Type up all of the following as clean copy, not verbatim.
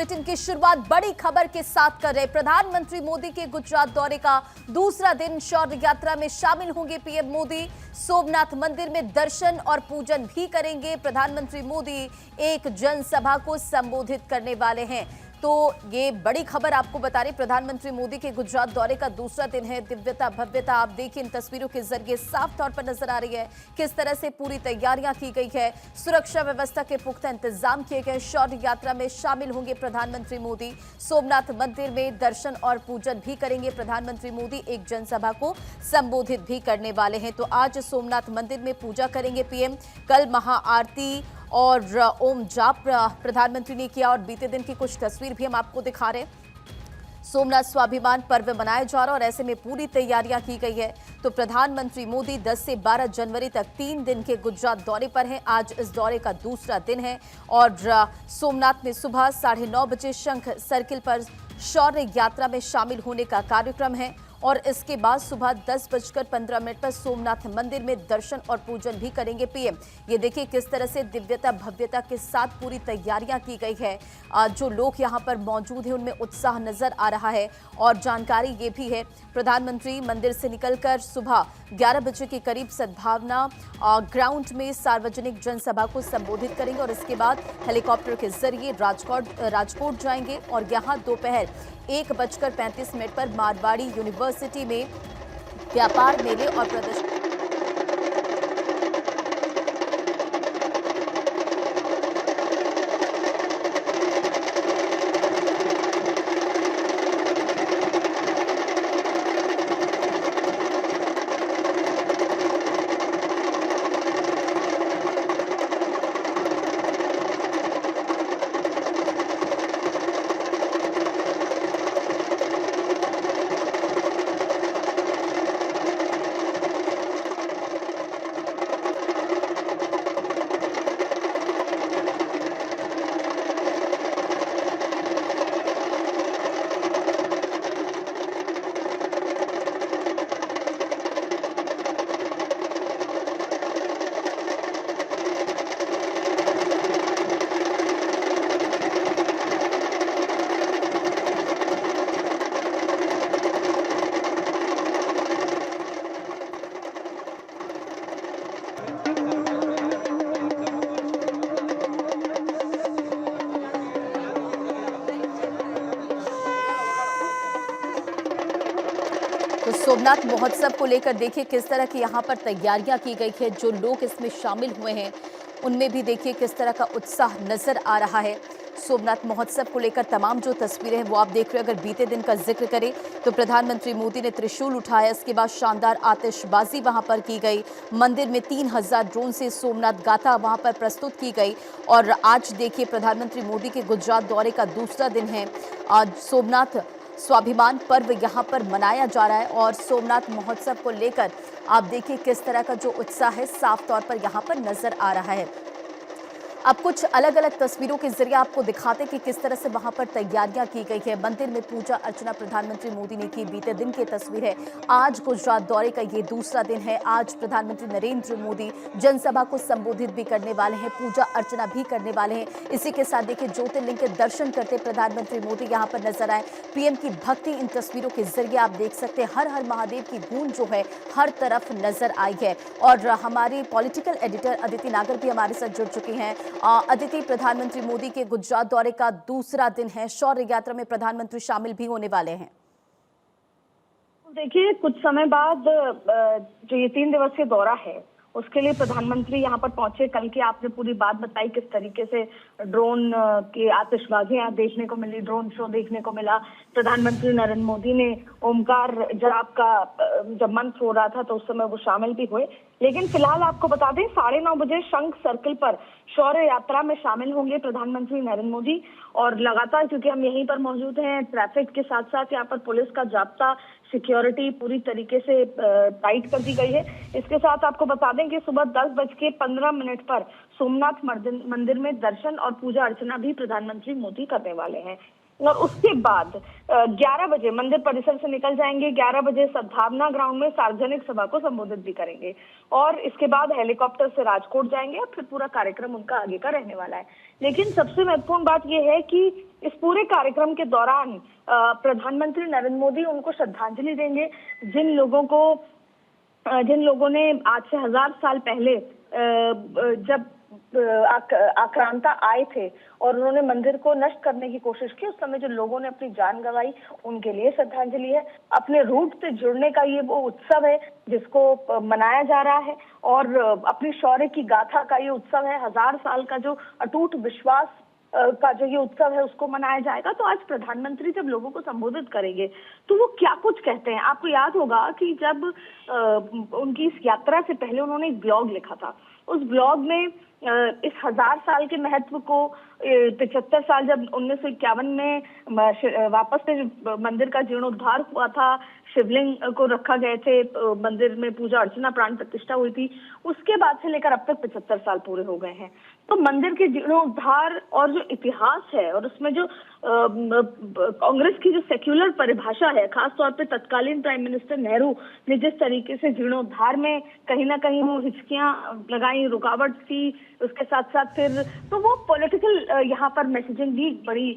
Bulletin की शुरुआत बड़ी खबर के साथ कर रहे। प्रधानमंत्री मोदी के गुजरात दौरे का दूसरा दिन, शौर्य यात्रा में शामिल होंगे पीएम मोदी। सोमनाथ मंदिर में दर्शन और पूजन भी करेंगे। प्रधानमंत्री मोदी एक जनसभा को संबोधित करने वाले हैं। तो ये बड़ी खबर आपको बता रही, प्रधानमंत्री मोदी के गुजरात दौरे का दूसरा दिन है। दिव्यता भव्यता आप देखिए इन तस्वीरों के जरिए साफ तौर पर नजर आ रही है किस तरह से पूरी तैयारियां की गई है। सुरक्षा व्यवस्था के पुख्ता इंतजाम किए गए। शौर्य यात्रा में शामिल होंगे प्रधानमंत्री मोदी। सोमनाथ मंदिर में दर्शन और पूजन भी करेंगे प्रधानमंत्री मोदी। एक जनसभा को संबोधित भी करने वाले हैं। तो आज सोमनाथ मंदिर में पूजा करेंगे पीएम। कल महाआरती और ओम जाप प्रधानमंत्री ने किया और बीते दिन की कुछ तस्वीर भी हम आपको दिखा रहे हैं। सोमनाथ स्वाभिमान पर्व मनाया जा रहा है और ऐसे में पूरी तैयारियां की गई है। तो प्रधानमंत्री मोदी 10 से 12 जनवरी तक 3 दिन के गुजरात दौरे पर हैं। आज इस दौरे का दूसरा दिन है और सोमनाथ में सुबह 9:30 बजे शंख सर्किल पर शौर्य यात्रा में शामिल होने का कार्यक्रम है और इसके बाद सुबह 10:15 पर सोमनाथ मंदिर में दर्शन और पूजन भी करेंगे पीएम। ये देखिए किस तरह से दिव्यता भव्यता के साथ पूरी तैयारियां की गई है। जो लोग यहां पर मौजूद हैं उनमें उत्साह नजर आ रहा है और जानकारी ये भी है प्रधानमंत्री मंदिर से निकलकर सुबह 11 बजे के करीब सद्भावना ग्राउंड में सार्वजनिक जनसभा को संबोधित करेंगे और इसके बाद हेलीकॉप्टर के जरिए राजकोट जाएंगे और यहां दोपहर 1:35 पर मारवाड़ी यूनिवर्सिटी में व्यापार मेले और प्रदर्शन तो सोमनाथ महोत्सव को लेकर देखिए किस तरह की यहाँ पर तैयारियां की गई है। जो लोग इसमें शामिल हुए हैं उनमें भी देखिए किस तरह का उत्साह नजर आ रहा है। सोमनाथ महोत्सव को लेकर तमाम जो तस्वीरें हैं वो आप देख रहे हैं। अगर बीते दिन का जिक्र करें तो प्रधानमंत्री मोदी ने त्रिशूल उठाया, इसके बाद शानदार आतिशबाजी वहां पर की गई। मंदिर में 3000 ड्रोन से सोमनाथ गाथा वहां पर प्रस्तुत की गई और आज देखिए प्रधानमंत्री मोदी के गुजरात दौरे का दूसरा दिन है। आज सोमनाथ स्वाभिमान पर्व यहां पर मनाया जा रहा है और सोमनाथ महोत्सव को लेकर आप देखिए किस तरह का जो उत्साह है साफ तौर पर यहां पर नजर आ रहा है। अब कुछ अलग अलग तस्वीरों के जरिए आपको दिखाते कि किस तरह से वहां पर तैयारियां की गई है। मंदिर में पूजा अर्चना प्रधानमंत्री मोदी ने की, बीते दिन की तस्वीर है। आज गुजरात दौरे का ये दूसरा दिन है। आज प्रधानमंत्री नरेंद्र मोदी जनसभा को संबोधित भी करने वाले हैं, पूजा अर्चना भी करने वाले हैं। इसी के साथ देखिए ज्योतिर्लिंग के दर्शन करते प्रधानमंत्री मोदी यहाँ पर नजर आए। पीएम की भक्ति इन तस्वीरों के जरिए आप देख सकते हैं। हर हर महादेव की गूंज जो है हर तरफ नजर आई है और हमारी पॉलिटिकल एडिटर अदिति नागर भी हमारे साथ जुड़ चुकी हैं। अदिति, प्रधानमंत्री मोदी के गुजरात दौरे का दूसरा दिन है, शौर्य यात्रा में प्रधानमंत्री शामिल भी होने वाले हैं। देखिए कुछ समय बाद जो ये 3 दिवसीय दौरा है उसके लिए प्रधानमंत्री यहाँ पर पहुंचे। कल की आपने पूरी बात बताई किस तरीके से ड्रोन की आतिशबाजियां देखने को मिली, ड्रोन शो देखने को मिला। प्रधानमंत्री नरेंद्र मोदी ने ओमकार जाप का जब मंत्र हो रहा था तो उस समय वो शामिल भी हुए। लेकिन फिलहाल आपको बता दें 9:30 बजे शंख सर्किल पर शौर्य यात्रा में शामिल होंगे प्रधानमंत्री नरेंद्र मोदी और लगातार क्योंकि हम यहीं पर मौजूद हैं, ट्रैफिक के साथ साथ यहाँ पर पुलिस का जाब्ता, सिक्योरिटी पूरी तरीके से टाइट कर दी गई है। इसके साथ आपको बता दें कि सुबह 10:15 पर सोमनाथ मंदिर में दर्शन और पूजा अर्चना भी प्रधानमंत्री मोदी करने वाले हैं। और उसके बाद 11 बजे मंदिर परिसर से निकल जाएंगे। 11 बजे सद्भावना ग्राउंड में सार्वजनिक सभा को संबोधित भी करेंगे और इसके बाद हेलीकॉप्टर से राजकोट जाएंगे और फिर पूरा कार्यक्रम उनका आगे का रहने वाला है। लेकिन सबसे महत्वपूर्ण बात यह है कि इस पूरे कार्यक्रम के दौरान प्रधानमंत्री नरेंद्र मोदी उनको श्रद्धांजलि देंगे, जिन लोगों ने आज से 1000 साल पहले जब आक्रांता आए थे और उन्होंने मंदिर को नष्ट करने की कोशिश की, उस समय जो लोगों ने अपनी जान गंवाई, उनके लिए श्रद्धांजलि है। अपने रूट से जुड़ने का ये वो उत्सव है जिसको मनाया जा रहा है और अपनी शौर्य की गाथा का ये उत्सव है। 1000 साल का जो अटूट विश्वास का जो ये उत्सव है उसको मनाया जाएगा। तो आज प्रधानमंत्री जब लोगों को संबोधित करेंगे तो वो क्या कुछ कहते हैं। आपको याद होगा कि जब उनकी इस यात्रा से पहले उन्होंने एक ब्लॉग लिखा था। उस ब्लॉग में इस 1000 साल के महत्व को 75 साल जब 1951 में वापस से मंदिर का जीर्णोद्धार हुआ था, शिवलिंग को रखा गए थे, मंदिर में पूजा अर्चना प्राण प्रतिष्ठा हुई थी, उसके बाद से लेकर अब तक 75 साल पूरे हो गए हैं। तो मंदिर के जीर्णोद्धार और जो इतिहास है और उसमें जो कांग्रेस की जो सेक्युलर परिभाषा है, खासतौर पे तत्कालीन प्राइम मिनिस्टर नेहरू ने जिस तरीके से जीर्णोद्धार में कहीं ना कहीं वो हिचकियां लगाई, रुकावट थी, उसके साथ साथ फिर तो वो पॉलिटिकल यहाँ पर मैसेजिंग भी बड़ी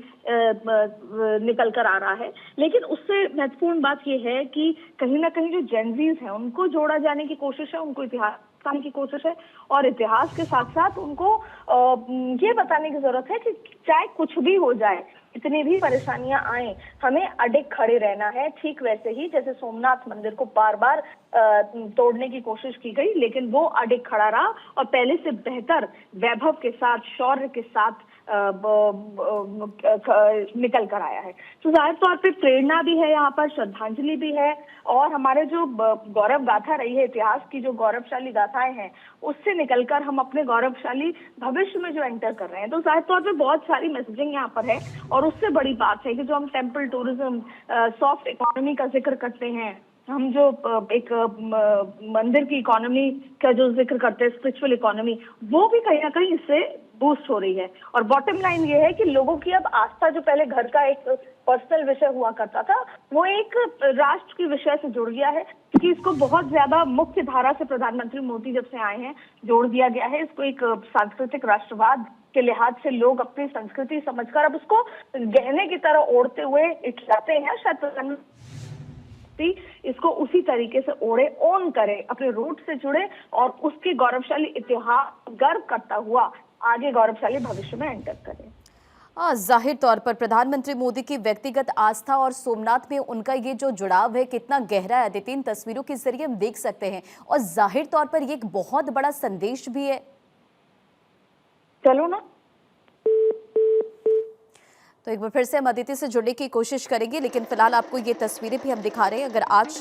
निकल कर आ रहा है। लेकिन उससे महत्वपूर्ण बात यह है कि कहीं ना कहीं जो जेनजीज हैं उनको जोड़ा जाने की कोशिश है, उनको इतिहास बताने की कोशिश है और इतिहास के साथ साथ उनको ये बताने की जरूरत है कि चाहे कुछ भी हो जाए, इतनी भी परेशानियां आए, हमें अडिग खड़े रहना है। ठीक वैसे ही जैसे सोमनाथ मंदिर को बार बार तोड़ने की कोशिश की गई, लेकिन वो अडिग खड़ा रहा और पहले से बेहतर वैभव के साथ, शौर्य के साथ निकल कर आया है। तो जाहिर तौर पे प्रेरणा भी है, यहाँ पर श्रद्धांजलि भी है और हमारे जो गौरव गाथा रही है, इतिहास की जो गौरवशाली गाथाएं हैं, उससे निकलकर हम अपने गौरवशाली भविष्य में जो एंटर कर रहे हैं। तो जाहिर तौर पे बहुत सारी मैसेजिंग यहाँ पर है और उससे बड़ी बात है कि जो हम टेम्पल टूरिज्म, सॉफ्ट इकोनॉमी का जिक्र करते हैं, हम जो एक मंदिर की इकोनॉमी का जो जिक्र करते हैं, स्पिरिचुअल इकोनॉमी, वो भी कहीं ना कहीं इससे बूस्ट हो रही है। और बॉटम लाइन ये है कि लोगों की अब आस्था, जो पहले घर का एक पर्सनल विषय हुआ करता था, वो एक राष्ट्र के विषय से जुड़ गया है, क्योंकि इसको बहुत ज्यादा मुख्य धारा से प्रधानमंत्री मोदी जब से आए हैं जोड़ दिया गया है। इसको एक सांस्कृतिक राष्ट्रवाद के लिहाज से लोग अपनी संस्कृति समझकर अब उसको गहने की तरह ओढ़ते हुए खिलाते हैं। शायद प्रधानमंत्री इसको उसी तरीके से ओढ़े, ओन करे, अपने रूट से जुड़े और उसके गौरवशाली इतिहास गर्व करता हुआ आगे गौरवशाली भविष्य में एंटर करे। जाहिर तौर पर प्रधानमंत्री मोदी की व्यक्तिगत आस्था और सोमनाथ में उनका ये जो जुड़ाव है कितना गहरा है, आदित्य, इन तस्वीरों के जरिए हम देख सकते हैं और जाहिर तौर पर ये एक बहुत बड़ा संदेश भी है। चलो ना, तो एक बार फिर से हम अदिति से जुड़ने की कोशिश करेंगे, लेकिन फिलहाल आपको ये तस्वीरें भी हम दिखा रहे हैं। अगर आज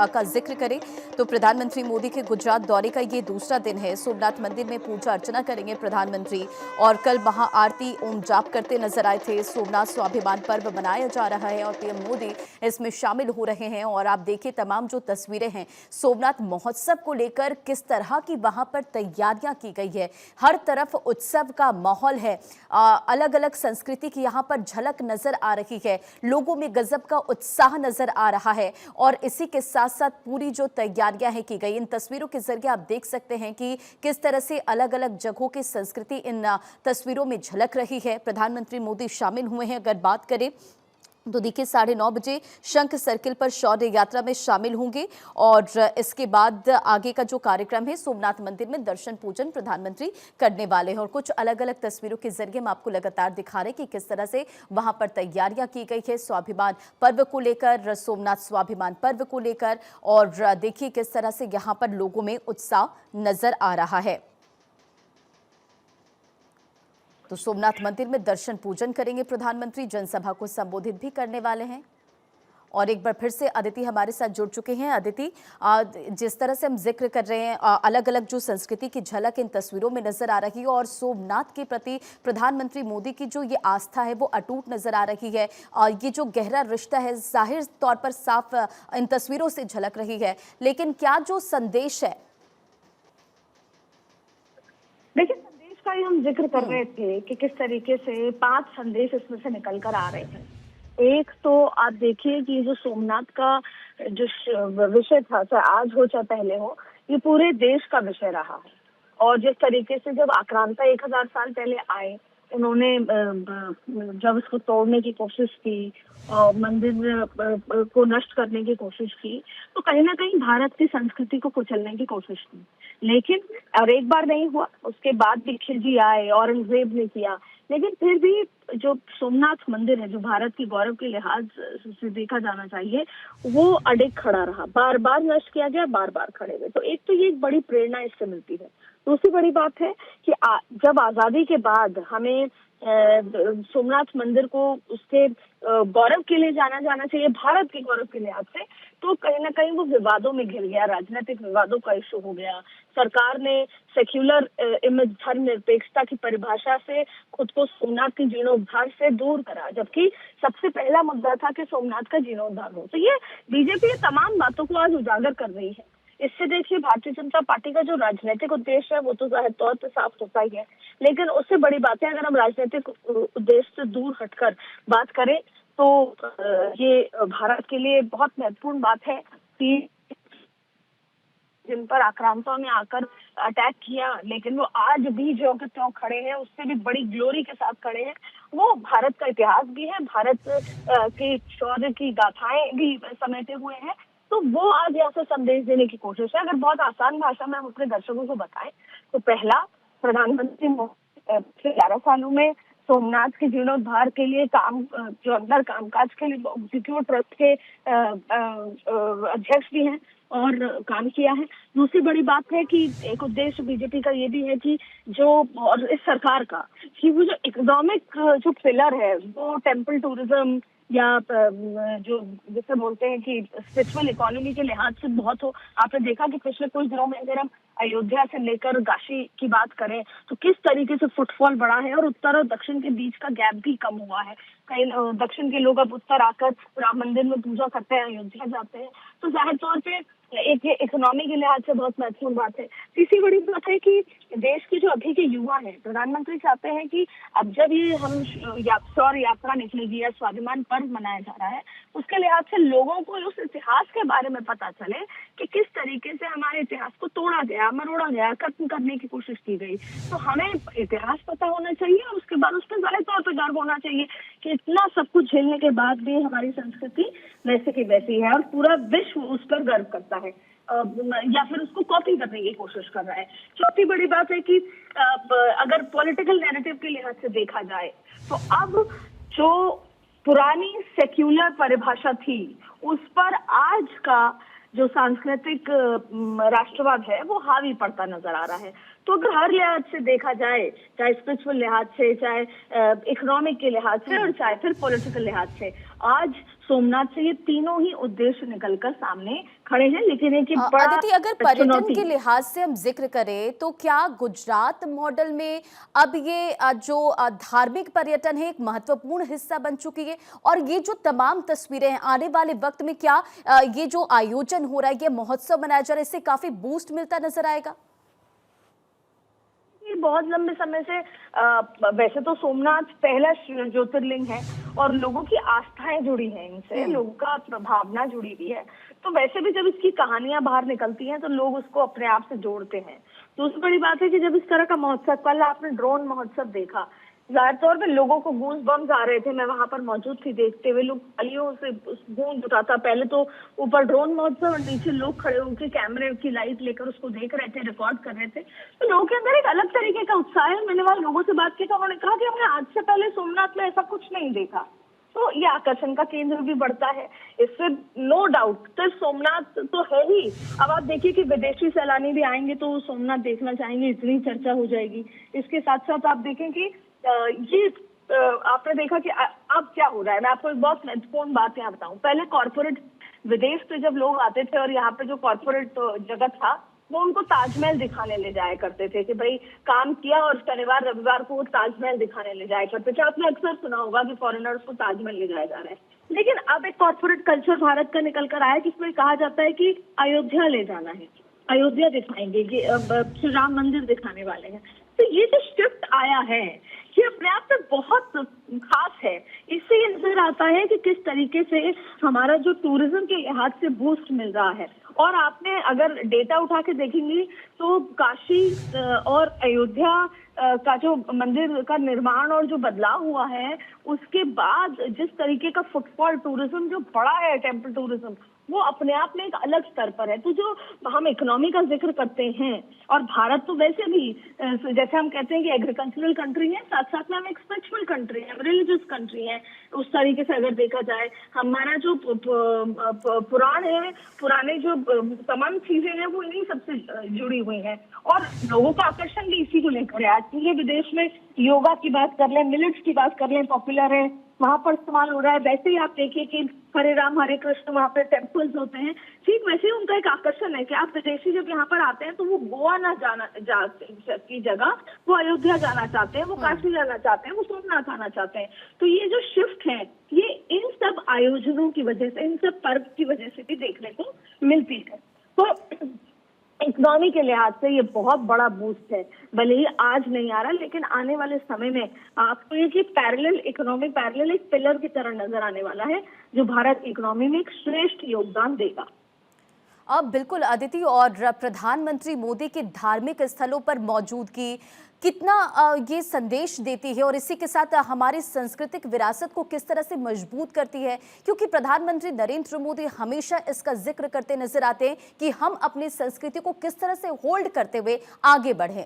का जिक्र करें तो प्रधानमंत्री मोदी के गुजरात दौरे का ये दूसरा दिन है। सोमनाथ मंदिर में पूजा अर्चना करेंगे प्रधानमंत्री और कल महाआरती ओम जाप करते नजर आए थे। सोमनाथ स्वाभिमान पर्व मनाया जा रहा है और पीएम मोदी इसमें शामिल हो रहे हैं। और आप देखिए तमाम जो तस्वीरें हैं सोमनाथ महोत्सव को लेकर, किस तरह की वहां पर तैयारियां की गई है। हर तरफ उत्सव का माहौल है, अलग अलग संस्कृति की यहाँ पर झलक नजर आ रही है, लोगों में गजब का उत्साह नजर आ रहा है और इसी के साथ साथ पूरी जो तैयारियां हैं की गई। इन तस्वीरों के जरिए आप देख सकते हैं कि किस तरह से अलग अलग जगहों की संस्कृति इन तस्वीरों में झलक रही है। प्रधानमंत्री मोदी शामिल हुए हैं। अगर बात करें तो देखिए 9:30 बजे शंख सर्किल पर शौर्य यात्रा में शामिल होंगे और इसके बाद आगे का जो कार्यक्रम है सोमनाथ मंदिर में दर्शन पूजन प्रधानमंत्री करने वाले हैं। और कुछ अलग अलग तस्वीरों के जरिए हम आपको लगातार दिखा रहे हैं कि किस तरह से वहां पर तैयारियां की गई है स्वाभिमान पर्व को लेकर, सोमनाथ स्वाभिमान पर्व को लेकर। और देखिए किस तरह से यहाँ पर लोगों में उत्साह नजर आ रहा है। तो सोमनाथ मंदिर में दर्शन पूजन करेंगे प्रधानमंत्री, जनसभा को संबोधित भी करने वाले हैं। और एक बार फिर से अदिति हमारे साथ जुड़ चुके हैं। अदिति, जिस तरह से हम जिक्र कर रहे हैं, अलग अलग जो संस्कृति की झलक इन तस्वीरों में नजर आ रही है और सोमनाथ के प्रति प्रधानमंत्री मोदी की जो ये आस्था है वो अटूट नजर आ रही है। ये जो गहरा रिश्ता है जाहिर तौर पर साफ इन तस्वीरों से झलक रही है, लेकिन क्या जो संदेश है? देखिए का ही हम जिक्र कर रहे थे कि किस तरीके से 5 संदेश इसमें से निकल कर आ रहे हैं। एक तो आप देखिए कि जो सोमनाथ का जो विषय था, चाहे आज हो चाहे पहले हो, ये पूरे देश का विषय रहा है। और जिस तरीके से जब आक्रांता 1000 साल पहले आए, उन्होंने जब इसको तोड़ने की कोशिश की और मंदिर को नष्ट करने की कोशिश की, तो कहीं ना कहीं भारत की संस्कृति को कुचलने की कोशिश की। लेकिन और एक बार नहीं हुआ, उसके बाद भी खिलजी आए, औरंगजेब ने किया, लेकिन फिर भी जो सोमनाथ मंदिर है, जो भारत की गौरव के लिहाज से देखा जाना चाहिए, वो अडिग खड़ा रहा। बार बार नष्ट किया गया, बार बार खड़े हुए। तो एक तो ये एक बड़ी प्रेरणा इससे मिलती है। दूसरी बड़ी बात है कि जब आजादी के बाद हमें सोमनाथ मंदिर को उसके गौरव के लिए जाना चाहिए, भारत के गौरव के लिहाज से, तो कहीं ना कहीं वो विवादों में घिर गया, राजनीतिक विवादों का इशू हो गया। सरकार ने सेक्युलर इमेज, धर्मनिरपेक्षता की परिभाषा से खुद को सोमनाथ के जीर्णोद्धार से दूर करा, जबकि सबसे पहला मुद्दा था कि सोमनाथ का जीर्णोद्धार हो। तो ये बीजेपी तमाम बातों को आज उजागर कर रही है। इससे देखिए भारतीय जनता पार्टी का जो राजनीतिक उद्देश्य है वो तो जाहिर तौर पर साफ होता ही है, लेकिन उससे बड़ी बातें अगर हम राजनीतिक उद्देश्य से दूर हटकर बात करें तो ये भारत के लिए बहुत महत्वपूर्ण बात है कि जिन पर आक्रांताओं ने आकर अटैक किया, लेकिन वो आज भी जो के त्यों खड़े हैं, उससे भी बड़ी ग्लोरी के साथ खड़े हैं। वो भारत का इतिहास भी है, भारत के शौर्य की गाथाएं भी समेटे हुए हैं। तो वो आज यहाँ से संदेश देने की कोशिश है। अगर बहुत आसान भाषा में हम अपने दर्शकों को बताएं तो पहला, प्रधानमंत्री पिछले 11 सालों में सोमनाथ के जीर्णोद्धार के लिए काम, जो अंदर कामकाज के लिए, क्योंकि वो ट्रस्ट के अध्यक्ष भी हैं और काम किया है। दूसरी बड़ी बात है कि एक उद्देश्य बीजेपी का ये भी है कि जो, और इस सरकार का, कि वो जो इकोनॉमिक जो पिलर है वो टेम्पल टूरिज्म या जो जिसे बोलते हैं कि स्पिरिचुअल इकोनॉमी के लिहाज से बहुत हो। आपने देखा कि पिछले कुछ दिनों में अगर हम अयोध्या से लेकर काशी की बात करें तो किस तरीके से फुटफॉल बढ़ा है और उत्तर और दक्षिण के बीच का गैप भी कम हुआ है। कई दक्षिण के लोग अब उत्तर आकर राम मंदिर में पूजा करते हैं, अयोध्या जाते हैं। तो जाहिर तौर पे एक ये इकोनॉमी के लिहाज से बहुत महत्वपूर्ण बात है। तीसरी बड़ी बात है कि देश के जो अभी के युवा हैं, प्रधानमंत्री चाहते हैं कि अब जब ये हम शौर्य यात्रा निकलेगी या स्वाभिमान पर्व मनाया जा रहा है, उसके लिहाज से लोगों को उस इतिहास के बारे में पता चले कि किस तरीके से हमारे इतिहास को तोड़ा गया, मरोड़ा गया, खत्म करने की कोशिश की गई। तो हमें इतिहास पता होना चाहिए और उसके बाद उस पर जाहिर तौर पर गर्व होना चाहिए कि इतना सब कुछ झेलने के बाद भी हमारी संस्कृति वैसे की वैसी है और पूरा विश्व उस पर गर्व करता है या फिर उसको कॉपी करने की कोशिश कर रहा है। चौथी बड़ी बात है कि अगर पॉलिटिकल नैरेटिव के लिहाज से देखा जाए तो अब जो पुरानी सेक्युलर परिभाषा थी उस पर आज का जो सांस्कृतिक राष्ट्रवाद है वो हावी पड़ता नजर आ रहा है। तो अगर हर लिहाज से देखा जाए, चाहे स्पिरिचुअल लिहाज से, चाहे इकोनॉमिक के लिहाज से और चाहे फिर पॉलिटिकल लिहाज से, आज सोमनाथ से ये तीनों ही उद्देश्य निकलकर सामने खड़े हैं। लेकिन एक बड़ा अदिति, अगर पर्यटन के लिहाज से हम जिक्र करें तो क्या गुजरात मॉडल में अब ये जो धार्मिक पर्यटन है एक महत्वपूर्ण हिस्सा बन चुकी है? और ये जो तमाम तस्वीरें हैं, आने वाले वक्त में क्या ये जो आयोजन हो रहा है, ये महोत्सव मनाया जा रहा है, इससे काफी बूस्ट मिलता नजर आएगा? बहुत लंबे समय से वैसे तो सोमनाथ पहला ज्योतिर्लिंग है और लोगों की आस्थाएं जुड़ी हैं इनसे, लोगों का भावना जुड़ी हुई है। तो वैसे भी जब इसकी कहानियां बाहर निकलती हैं तो लोग उसको अपने आप से जोड़ते हैं। दूसरी बड़ी बात है कि जब इस तरह का महोत्सव, कल आपने ड्रोन महोत्सव देखा, जाहिर तौर पे लोगों को गूंज बम्स आ रहे थे। मैं वहां पर मौजूद थी, देखते हुए लोग तालियों से गूंज उठा था। पहले तो ऊपर ड्रोन महोत्सव और नीचे लोग खड़े होकर कैमरे की लाइट लेकर उसको देख रहे थे, रिकॉर्ड कर रहे थे। तो लोगों के अंदर एक अलग तरीके का उत्साह है। मैंने वहां लोगों से बात की तो उन्होंने कहा कि हमने आज से पहले सोमनाथ में ऐसा कुछ नहीं देखा। तो ये आकर्षण का केंद्र भी बढ़ता है इससे, नो डाउट। तो सोमनाथ तो है ही। अब आप देखिए कि विदेशी सैलानी भी आएंगे तो सोमनाथ देखना चाहेंगे, इतनी चर्चा हो जाएगी। इसके साथ साथ आप देखें कि ये आपने देखा कि अब क्या हो रहा है। मैं आपको एक बहुत महत्वपूर्ण बात यहाँ बताऊं। पहले कॉर्पोरेट, विदेश से जब लोग आते थे और यहाँ पे जो कॉर्पोरेट जगत था वो उनको ताजमहल दिखाने ले जाया करते थे कि भाई काम किया और शनिवार रविवार को वो ताजमहल दिखाने ले जाया करते थे। आपने अक्सर सुना होगा कि फॉरेनर्स को ताजमहल ले जाया जा रहा है। लेकिन अब एक कॉर्पोरेट कल्चर भारत का निकल कर आया जिसमें कहा जाता है कि अयोध्या ले जाना है, अयोध्या दिखाएंगे, कि श्री राम मंदिर दिखाने वाले हैं। तो ये जो शिफ्ट आया है ये अपने आप में बहुत खास है। इससे ये नजर आता है कि किस तरीके से हमारा जो टूरिज्म के लिहाज से बूस्ट मिल रहा है। और आपने अगर डेटा उठा के देखेंगी तो काशी और अयोध्या का जो मंदिर का निर्माण और जो बदलाव हुआ है उसके बाद जिस तरीके का फुटफॉल टूरिज्म जो बढ़ा है, टेम्पल टूरिज्म, वो अपने आप में एक अलग स्तर पर है। तो जो हम इकोनॉमी का जिक्र करते हैं, और भारत तो वैसे भी जैसे हम कहते हैं कि एग्रीकल्चरल कंट्री है, साथ साथ में हम एक स्पिरिचुअल कंट्री है, रिलीजियस कंट्री है। उस तरीके से अगर देखा जाए, हमारा जो पुराण है, पुराने जो तमाम चीजें हैं वो इन्हीं सबसे जुड़ी हुई हैं, और लोगों का आकर्षण भी इसी को लेकर है। आज पूरे विदेश में योगा की बात कर लें, मिलेट्स की बात कर लें, पॉपुलर है, वहां पर इस्तेमाल हो रहा है। वैसे ही आप देखिए कि हरे राम हरे कृष्ण वहाँ पे टेम्पल्स होते हैं, ठीक वैसे ही उनका एक आकर्षण है कि आप विदेशी जब यहाँ पर आते हैं तो वो गोवा ना जाना की जगह वो अयोध्या जाना चाहते हैं, वो काशी जाना चाहते हैं, वो सोमनाथ आना चाहते हैं। तो ये जो शिफ्ट है ये इन सब आयोजनों की वजह से, इन सब पर्व की वजह से भी देखने को मिलती है। तो इकोनॉमी के लिहाज से ये बहुत बड़ा बूस्ट है। भले ही आज नहीं आ रहा, लेकिन आने वाले समय में आपको ये पैरेलल इकोनॉमी, पैरेलल एक पिलर की तरह नजर आने वाला है जो भारत की इकोनॉमी में एक श्रेष्ठ योगदान देगा। अब बिल्कुल अदिति, और प्रधानमंत्री मोदी के धार्मिक स्थलों पर मौजूदगी कितना ये संदेश देती है और इसी के साथ हमारी सांस्कृतिक विरासत को किस तरह से मजबूत करती है, क्योंकि प्रधानमंत्री नरेंद्र मोदी हमेशा इसका जिक्र करते नजर आते हैं कि हम अपनी संस्कृति को किस तरह से होल्ड करते हुए आगे बढ़ें।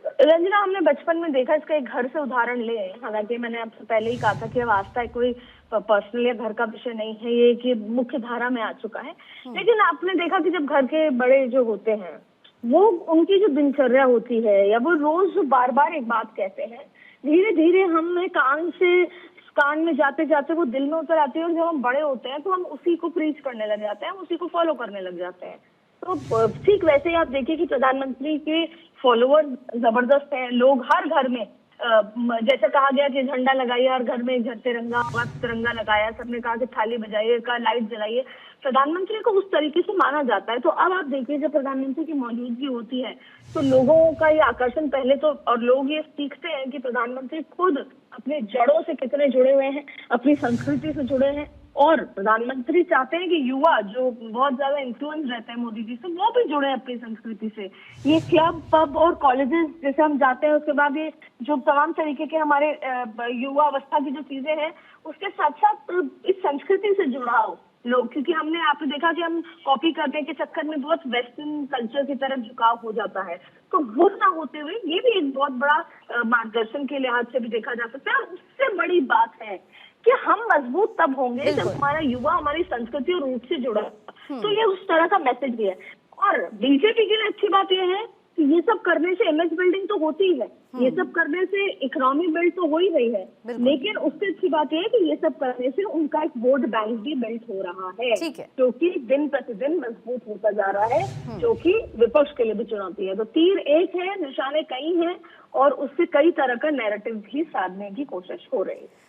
रंजना, हमने बचपन में देखा, इसका एक घर से उदाहरण ले, हालांकि मैंने आपसे पहले ही कहा था कि वास्ता कोई पर्सनल या घर का विषय नहीं है, ये कि मुख्य धारा में आ चुका है। लेकिन आपने देखा कि जब घर के बड़े जो होते हैं वो उनकी जो दिनचर्या होती है या वो रोज बार बार एक बात कहते हैं, धीरे धीरे हमें कान में जाते जाते वो दिल में उतर आती है, और जब हम बड़े होते हैं तो हम उसी को प्रीच करने लग जाते हैं, हम उसी को फॉलो करने लग जाते हैं। तो ठीक वैसे ही आप देखिए कि प्रधानमंत्री के फॉलोअर जबरदस्त हैं। लोग हर घर में, जैसे कहा गया कि झंडा लगाइए, हर घर में एक तिरंगा लगाया, सबने कहा कि थाली बजाइए, का लाइट जलाइए। प्रधानमंत्री को उस तरीके से माना जाता है। तो अब आप देखिए जब प्रधानमंत्री की मौजूदगी होती है तो लोगों का ये आकर्षण पहले तो, और लोग ये सीखते हैं कि प्रधानमंत्री खुद अपने जड़ों से कितने जुड़े हुए हैं, अपनी संस्कृति से जुड़े हैं। और प्रधानमंत्री चाहते हैं कि युवा जो बहुत ज्यादा इन्फ्लुएंस रहते हैं मोदी जी से, वो भी जुड़े अपनी संस्कृति से। ये क्लब, पब और कॉलेजेस जैसे हम जाते हैं, उसके बाद ये जो तमाम तरीके के हमारे युवा अवस्था की जो चीजें हैं, उसके साथ साथ इस संस्कृति से जुड़ाव लोग, क्योंकि हमने आपने देखा कि हम कॉपी करने के चक्कर में बहुत वेस्टर्न कल्चर की तरफ झुकाव हो जाता है। तो वो ना होते हुए ये भी एक बहुत बड़ा मार्गदर्शन के लिहाज से भी देखा जा सकता है। और उससे बड़ी बात है कि हम मजबूत तब होंगे जब हमारा युवा हमारी संस्कृति और रूट से जुड़ा। तो ये उस तरह का मैसेज भी है। और बीजेपी के लिए अच्छी बात यह है कि ये सब करने से इमेज बिल्डिंग तो होती है, ये सब करने से इकोनॉमी बिल्ड तो हो ही रही है, लेकिन उससे अच्छी बात यह है कि ये सब करने से उनका एक वोट बैंक भी बिल्ड हो रहा है, जो कि दिन प्रतिदिन मजबूत होता जा रहा है, जो कि विपक्ष के लिए भी चुनौती है। तो तीर एक है, निशाने कई हैं, और उससे कई तरह का नैरेटिव भी साधने की कोशिश हो रही है।